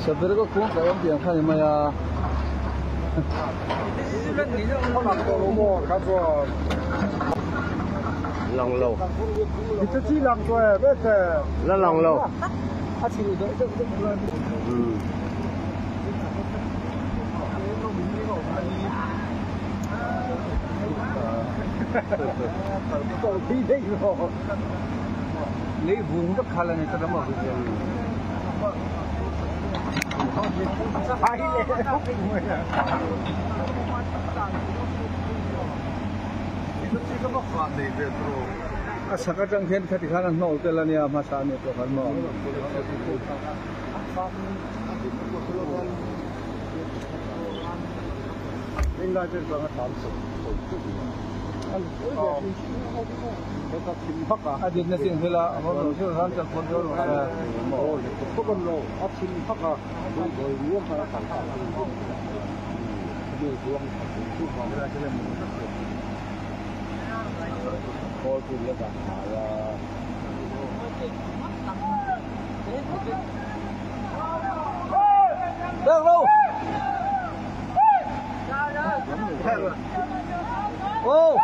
Sebenarnya kok kurang kayak yang看见没呀？lòng lầu. Thì tôi chỉ làm rồi, bây giờ. Là lòng lầu. Tôi đi đây rồi. Lấy vùng đất khá là này tôi mà bây giờ. Sai lệ không bị người à. Saka jang hen khati khanan no tela ni ama sa ne to khan mo inga je ko ta so ka kim phaka adin na sing hela mo so han cha kon do mo ko kon lo option phaka do do ru ka ta ta do duang tu ko ra ke le mo coi thì là bạn được luôn ô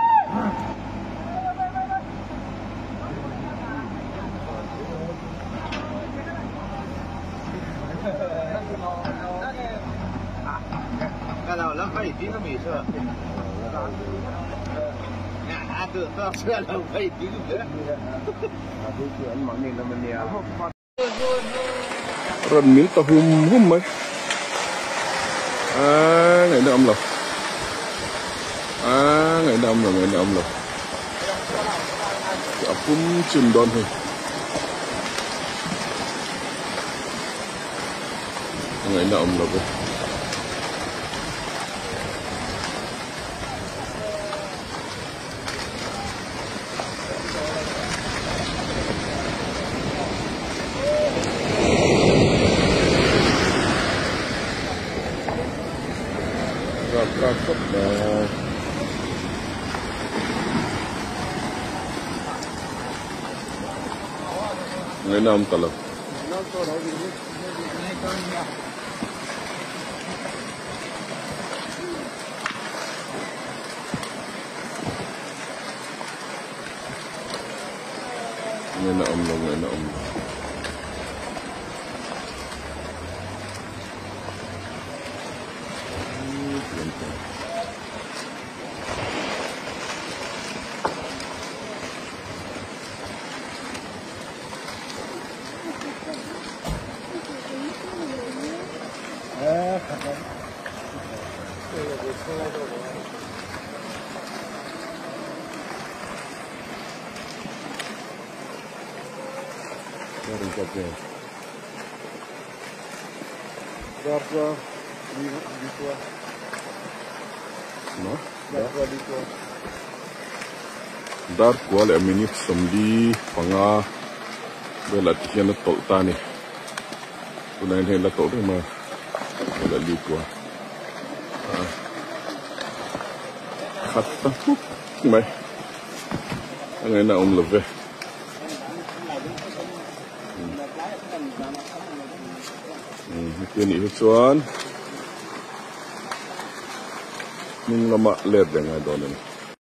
cái nào nó phải tí nó bị sợ. Ron miếng tàu hum mấy ngày đó âm lộc ngày đó âm lộc cũng chìm đòn thôi ngày đó âm lộc cakep dah. Ngenam talak. Ngenam. Berapa di tua? No? Berapa di tua? Dar kual aminik samdi panga bela tiyan at toltani. Kunain hela tol ma bela di tua. Khatta huk mai. Ang na love. Ini hujan, ming lama ler dengan donen.